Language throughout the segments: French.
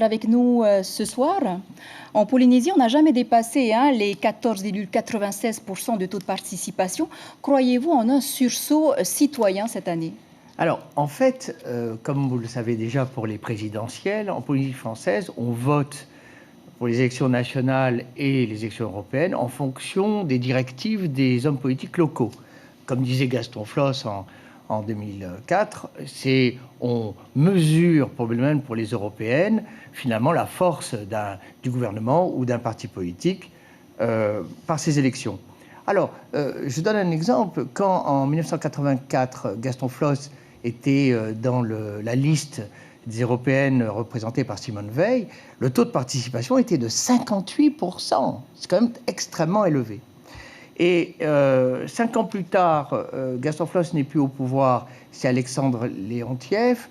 Avec nous ce soir. En Polynésie, on n'a jamais dépassé les 14,96% de taux de participation. Croyez-vous en un sursaut citoyen cette année? Alors, en fait, comme vous le savez déjà pour les présidentielles, en Polynésie française, on vote pour les élections nationales et les élections européennes en fonction des directives des hommes politiques locaux. Comme disait Gaston Floss en 2004, on mesure probablement pour les européennes finalement la force du gouvernement ou d'un parti politique par ces élections. Alors, je donne un exemple. Quand en 1984, Gaston Floss était dans la liste des européennes représentées par Simone Veil, le taux de participation était de 58%. C'est quand même extrêmement élevé. Et 5 ans plus tard, Gaston Floss n'est plus au pouvoir, c'est Alexandre Leontiev,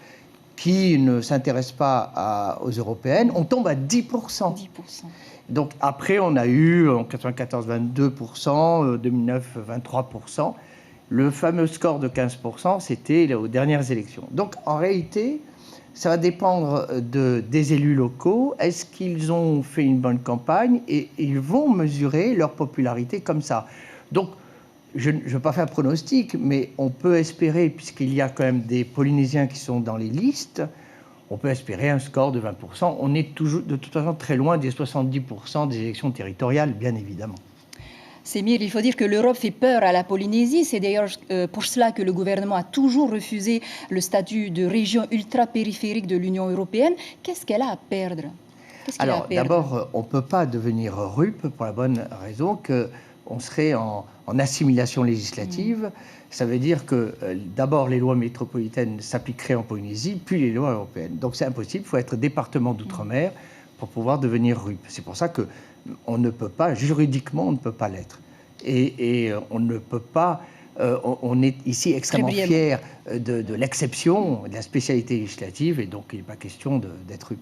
qui ne s'intéresse pas aux européennes. On tombe à 10%. 10%. Donc après, on a eu en 1994 22%, 2009 23%. Le fameux score de 15%, c'était aux dernières élections. Donc en réalité, ça va dépendre des élus locaux. Est-ce qu'ils ont fait une bonne campagne? Et ils vont mesurer leur popularité comme ça. Donc, je ne veux pas faire pronostic, mais on peut espérer, puisqu'il y a quand même des Polynésiens qui sont dans les listes, on peut espérer un score de 20%. On est toujours, de toute façon, très loin des 70% des élections territoriales, bien évidemment. Sémir, il faut dire que l'Europe fait peur à la Polynésie. C'est d'ailleurs pour cela que le gouvernement a toujours refusé le statut de région ultra-périphérique de l'Union européenne. Qu'est-ce qu'elle a à perdre? Alors, d'abord, on ne peut pas devenir RUP pour la bonne raison qu'on serait en assimilation législative. Ça veut dire que d'abord les lois métropolitaines s'appliqueraient en Polynésie, puis les lois européennes. Donc c'est impossible, il faut être département d'outre-mer pour pouvoir devenir RUP. C'est pour ça qu'on ne peut pas, juridiquement, on ne peut pas l'être. Et on ne peut pas, on est ici extrêmement fiers de l'exception, de la spécialité législative, et donc il n'est pas question d'être RUP.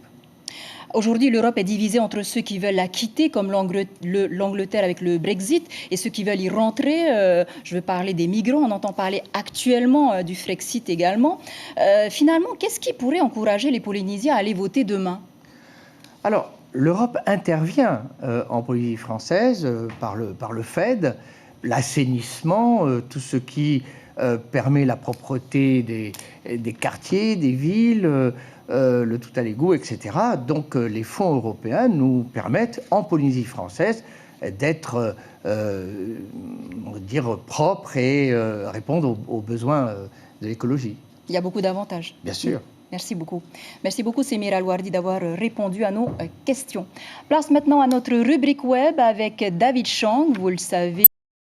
Aujourd'hui, l'Europe est divisée entre ceux qui veulent la quitter, comme l'Angleterre avec le Brexit, et ceux qui veulent y rentrer. Je veux parler des migrants, on entend parler actuellement du Frexit également. Finalement, qu'est-ce qui pourrait encourager les Polynésiens à aller voter demain? Alors, l'Europe intervient en Polynésie française par le FED, l'assainissement, tout ce qui permet la propreté des quartiers, des villes, le tout à l'égout, etc. Donc les fonds européens nous permettent, en Polynésie française, d'être, on va dire, propres et répondre aux besoins de l'écologie. Il y a beaucoup d'avantages. Bien sûr. Merci beaucoup. Merci beaucoup, Sémir Alouardi, d'avoir répondu à nos questions. Place maintenant à notre rubrique web avec David Chang. Vous le savez.